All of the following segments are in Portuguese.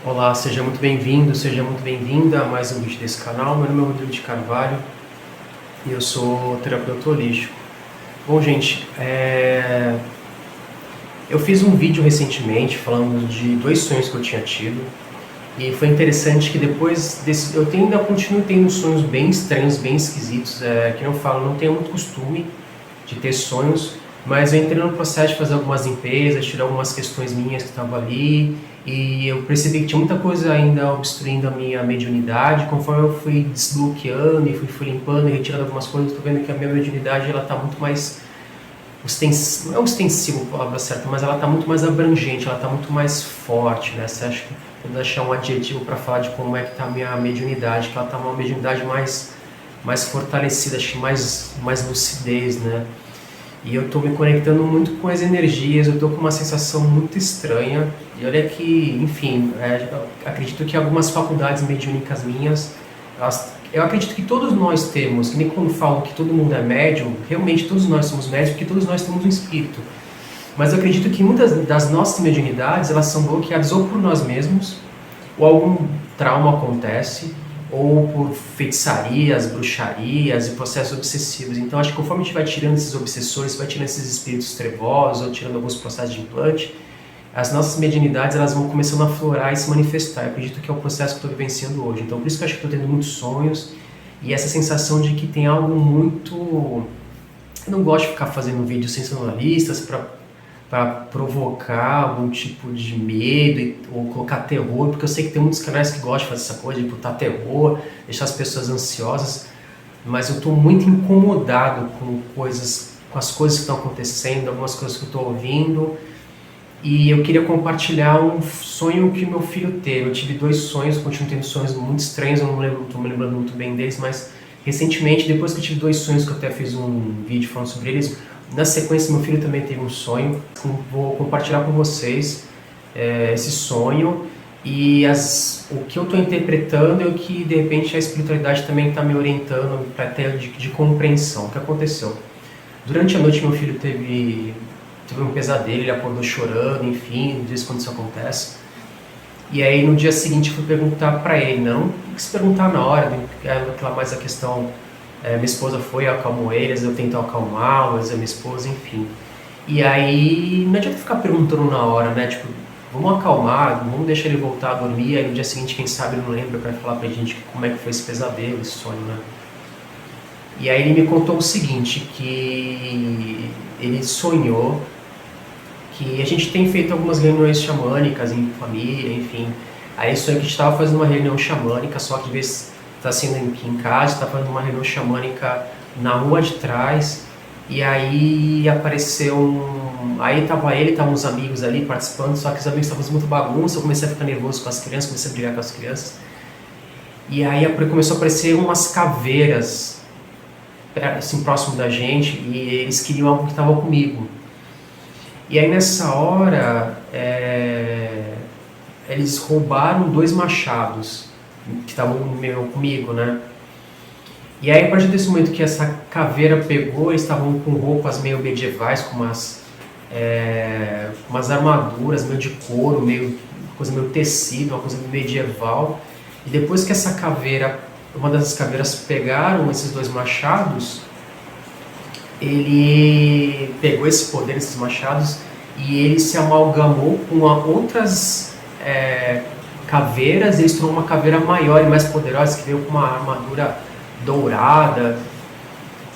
Olá, seja muito bem-vindo, seja muito bem-vinda a mais um vídeo desse canal. Meu nome é Rodrigo de Carvalho e eu sou terapeuta holístico. Bom, gente, eu fiz um vídeo recentemente falando de 2 sonhos que eu tinha tido e foi interessante que depois desse, ainda continuo tendo sonhos bem estranhos, bem esquisitos, que eu falo, não tenho muito costume de ter sonhos, mas eu entrei no processo de fazer algumas limpezas, tirar algumas questões minhas que estavam ali, e eu percebi que tinha muita coisa ainda obstruindo a minha mediunidade. Conforme eu fui desbloqueando e fui limpando e retirando algumas coisas, estou vendo que a minha mediunidade está muito mais ostensiva, não é ostensiva a palavra certa, mas ela está muito mais abrangente, ela está muito mais forte, né? Você acha que eu vou achar um adjetivo para falar de como é que está a minha mediunidade, que ela está uma mediunidade mais fortalecida, acho que mais lucidez, né? E eu estou me conectando muito com as energias, eu estou com uma sensação muito estranha. E olha que, enfim, acredito que algumas faculdades mediúnicas minhas, eu acredito que todos nós temos, que nem quando falam que todo mundo é médium, realmente todos nós somos médiums, porque todos nós temos um espírito. Mas eu acredito que muitas das nossas mediunidades, elas são bloqueadas ou por nós mesmos, ou algum trauma acontece, ou por feitiçarias, bruxarias e processos obsessivos. Então acho que conforme a gente vai tirando esses obsessores, vai tirando esses espíritos trevosos, ou tirando alguns processos de implante, as nossas mediunidades elas vão começando a aflorar e se manifestar. Eu acredito que é o processo que eu estou vivenciando hoje. Então por isso que eu acho que estou tendo muitos sonhos e essa sensação de que tem algo muito... Eu não gosto de ficar fazendo vídeos sensacionalistas para provocar algum tipo de medo ou colocar terror, porque eu sei que tem muitos canais que gostam de fazer essa coisa, de botar terror, deixar as pessoas ansiosas, mas eu estou muito incomodado com as coisas que estão acontecendo, algumas coisas que eu estou ouvindo, e eu queria compartilhar um sonho que meu filho teve. Eu tive 2 sonhos, continuo tendo sonhos muito estranhos, eu não estou me lembrando muito bem deles, mas recentemente, depois que eu tive 2 sonhos, que eu até fiz um vídeo falando sobre eles, na sequência meu filho também teve um sonho. Vou compartilhar com vocês esse sonho e o que eu estou interpretando e o que de repente a espiritualidade também está me orientando para ter de compreensão. O que aconteceu? Durante a noite meu filho teve um pesadelo, ele acordou chorando, enfim, diz quando isso acontece. E aí no dia seguinte eu fui perguntar para ele, não se perguntar na hora, aquela mais a questão, minha esposa foi, acalmou eles, eu tento acalmar, mas a minha esposa, enfim. E aí não adianta ficar perguntando na hora, né, tipo, vamos acalmar, vamos deixar ele voltar a dormir, aí no dia seguinte, quem sabe, ele não lembra para falar pra gente como é que foi esse pesadelo, esse sonho, né. E aí ele me contou o seguinte, que ele sonhou que a gente tem feito algumas reuniões xamânicas em família, enfim. Aí sonhou que a gente estava fazendo uma reunião xamânica, só que de vez está sendo aqui em casa, está fazendo uma reunião xamânica na rua de trás, e aí apareceu aí estavam uns amigos ali participando, só que os amigos estavam fazendo muita bagunça, eu comecei a ficar nervoso com as crianças, comecei a brigar com as crianças, e aí começou a aparecer umas caveiras, assim, próximo da gente, e eles queriam algo que estava comigo. E aí nessa hora, eles roubaram 2 machados que estavam comigo, né? E aí a partir desse momento que essa caveira pegou, eles estavam com roupas meio medievais, com umas armaduras meio de couro, coisa meio tecido, uma coisa medieval. E depois que uma dessas caveiras pegaram esses 2 machados, ele pegou esse poder, esses machados, e ele se amalgamou com outras caveiras. Ele se tornou uma caveira maior e mais poderosa, que veio com uma armadura dourada.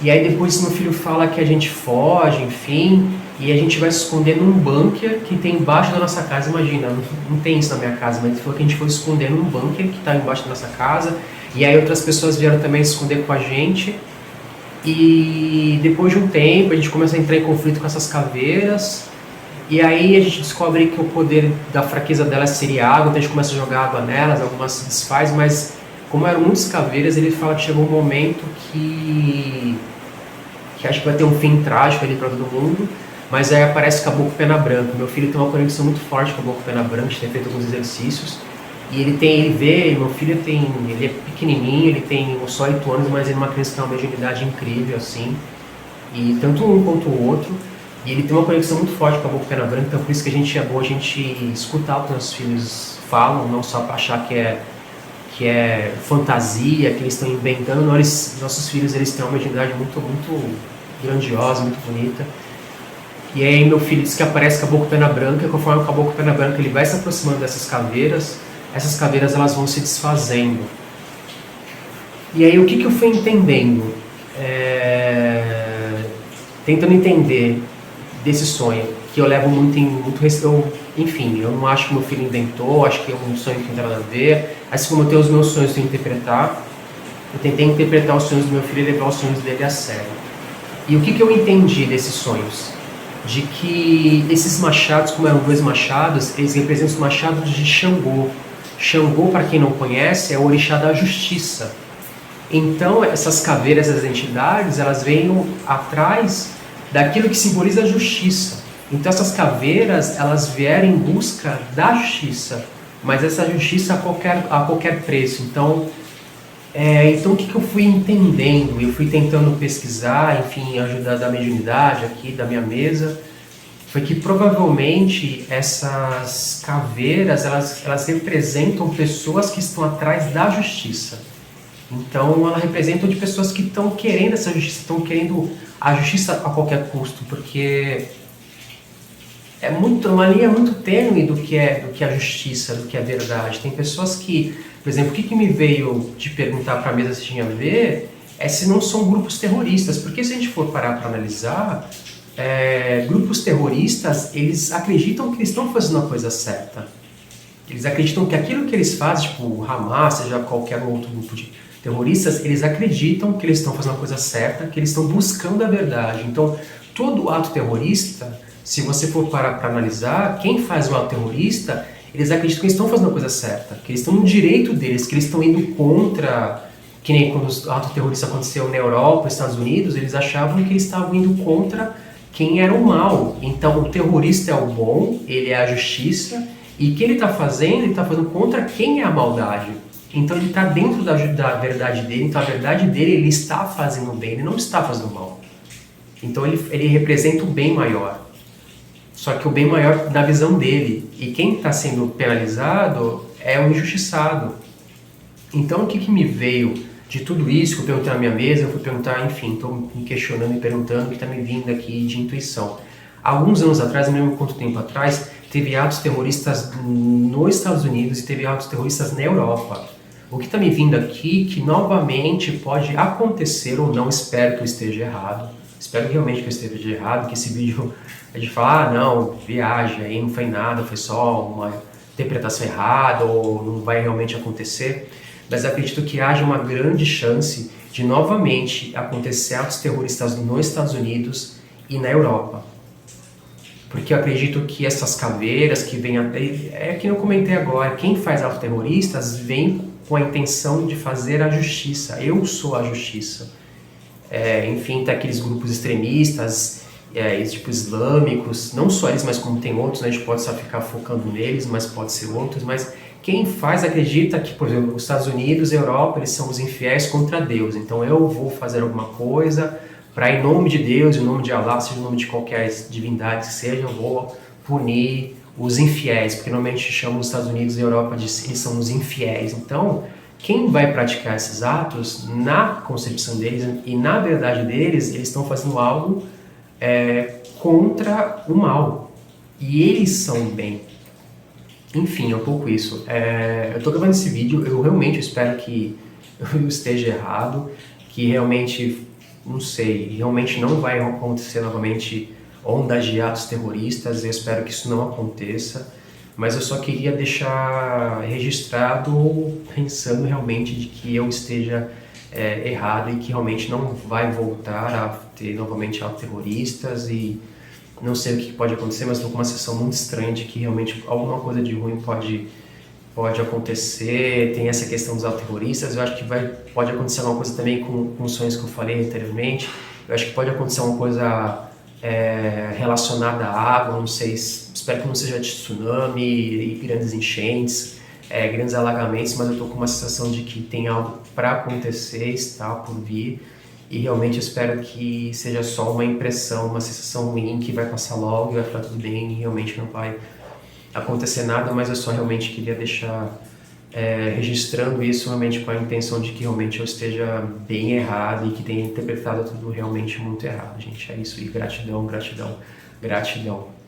E aí depois meu filho fala que a gente foge, enfim, e a gente vai se esconder num bunker que tem embaixo da nossa casa. Imagina, não tem isso na minha casa, mas ele falou que a gente foi esconder num bunker que está embaixo da nossa casa, e aí outras pessoas vieram também se esconder com a gente. E depois de um tempo a gente começa a entrar em conflito com essas caveiras, e aí a gente descobre que o poder da fraqueza delas seria água, então a gente começa a jogar água nelas, algumas se desfaz, mas como eram muitas caveiras, ele fala que chegou um momento que acho que vai ter um fim trágico ali para todo mundo, mas aí aparece o Caboclo Pena Branca. Meu filho tem uma conexão muito forte com o Caboclo Pena Branca, a gente tem feito alguns exercícios, e meu filho ele é pequenininho, ele tem só 8 anos, mas ele é uma criança que tem uma mediunidade incrível, assim, e tanto um quanto o outro. E ele tem uma conexão muito forte com a Boca Pena Branca, então por isso que é bom a gente escutar o que nossos filhos falam, não só para achar que é fantasia, que eles estão inventando. Nossos filhos, eles têm uma mediunidade muito grandiosa, muito bonita. E aí meu filho diz que aparece Caboclo Pena Branca, conforme o Caboclo Pena Branca ele vai se aproximando dessas caveiras, essas caveiras elas vão se desfazendo. E aí o que eu fui entendendo? Tentando entender desse sonho, que eu levo muito respeito. Enfim, eu não acho que meu filho inventou, acho que é um sonho que não tem nada a ver. Assim como eu tenho os meus sonhos de interpretar, eu tentei interpretar os sonhos do meu filho e levar os sonhos dele a sério. E o que eu entendi desses sonhos? De que esses machados, como eram dois machados, eles representam os machados de Xangô. Xangô, para quem não conhece, é o orixá da justiça. Então, essas caveiras, essas entidades, elas vêm atrás daquilo que simboliza a justiça. Então, essas caveiras, elas vieram em busca da justiça, mas essa justiça a qualquer preço. Então, o que eu fui entendendo? Eu fui tentando pesquisar, enfim, ajudar da mediunidade aqui, da minha mesa, foi que provavelmente essas caveiras, elas representam pessoas que estão atrás da justiça. Então, ela representa de pessoas que estão querendo essa justiça, estão querendo a justiça a qualquer custo, porque uma linha muito tênue do que é a justiça, do que é a verdade. Tem pessoas que, por exemplo, o que me veio de perguntar para a mesa se tinha a ver é se não são grupos terroristas, porque se a gente for parar para analisar, grupos terroristas, eles acreditam que eles estão fazendo a coisa certa. Eles acreditam que aquilo que eles fazem, tipo o Hamas, seja qualquer outro grupo de terroristas, eles acreditam que eles estão fazendo a coisa certa, que eles estão buscando a verdade. Então, todo ato terrorista, se você for parar para analisar, quem faz o ato terrorista, eles acreditam que eles estão fazendo a coisa certa, que eles estão no direito deles, que eles estão indo contra, que nem quando o ato terrorista aconteceu na Europa, nos Estados Unidos, eles achavam que eles estavam indo contra quem era o mal. Então, o terrorista é o bom, ele é a justiça, e o que ele está fazendo? Ele está fazendo contra quem é a maldade. Então ele está dentro da verdade dele, então a verdade dele, ele está fazendo bem, ele não está fazendo mal. Então ele representa o bem maior. Só que o bem maior da visão dele. E quem está sendo penalizado é o injustiçado. Então o que me veio de tudo isso que eu perguntei na minha mesa, eu fui perguntar, enfim, estou me questionando e perguntando o que está me vindo aqui de intuição. Alguns anos atrás, não lembro quanto tempo atrás, teve atos terroristas nos Estados Unidos e teve atos terroristas na Europa. O que está me vindo aqui, que novamente pode acontecer ou não, espero que eu esteja errado. Espero realmente que eu esteja errado, que esse vídeo é de falar, não, viagem, aí não foi nada, foi só uma interpretação errada ou não vai realmente acontecer. Mas acredito que haja uma grande chance de novamente acontecer atos terroristas nos Estados Unidos e na Europa. Porque eu acredito que essas caveiras que vêm... É que eu comentei agora, quem faz atos terroristas vem com a intenção de fazer a justiça. Eu sou a justiça. Enfim, tem aqueles grupos extremistas, tipo islâmicos, não só eles, mas como tem outros, né? A gente pode só ficar focando neles, mas pode ser outros. Mas quem faz acredita que, por exemplo, os Estados Unidos e a Europa, eles são os infiéis contra Deus. Então eu vou fazer alguma coisa para, em nome de Deus, em nome de Allah, seja em nome de qualquer divindade que seja, eu vou punir os infiéis, porque normalmente chamam os Estados Unidos e a Europa de eles são os infiéis. Então, quem vai praticar esses atos, na concepção deles e na verdade deles, eles estão fazendo algo contra o mal. E eles são o bem. Enfim, é um pouco isso. Eu estou gravando esse vídeo, eu realmente espero que eu esteja errado, que realmente, não sei, realmente não vai acontecer novamente ondas de atos terroristas, eu espero que isso não aconteça, mas eu só queria deixar registrado pensando realmente de que eu esteja errado e que realmente não vai voltar a ter novamente atos terroristas e não sei o que pode acontecer, mas estou com uma sensação muito estranha de que realmente alguma coisa de ruim pode acontecer. Tem essa questão dos atos terroristas, eu acho que pode acontecer alguma coisa também com os sonhos que eu falei anteriormente, eu acho que pode acontecer alguma coisa relacionada à água, não sei, espero que não seja de tsunami e grandes enchentes, grandes alagamentos, mas eu estou com uma sensação de que tem algo para acontecer, está por vir, E realmente espero que seja só uma impressão, uma sensação ruim que vai passar logo e vai ficar tudo bem e realmente não vai acontecer nada, mas eu só realmente queria deixar registrando isso realmente com a intenção de que realmente eu esteja bem errado e que tenha interpretado tudo realmente muito errado, gente. É isso, e gratidão, gratidão, gratidão.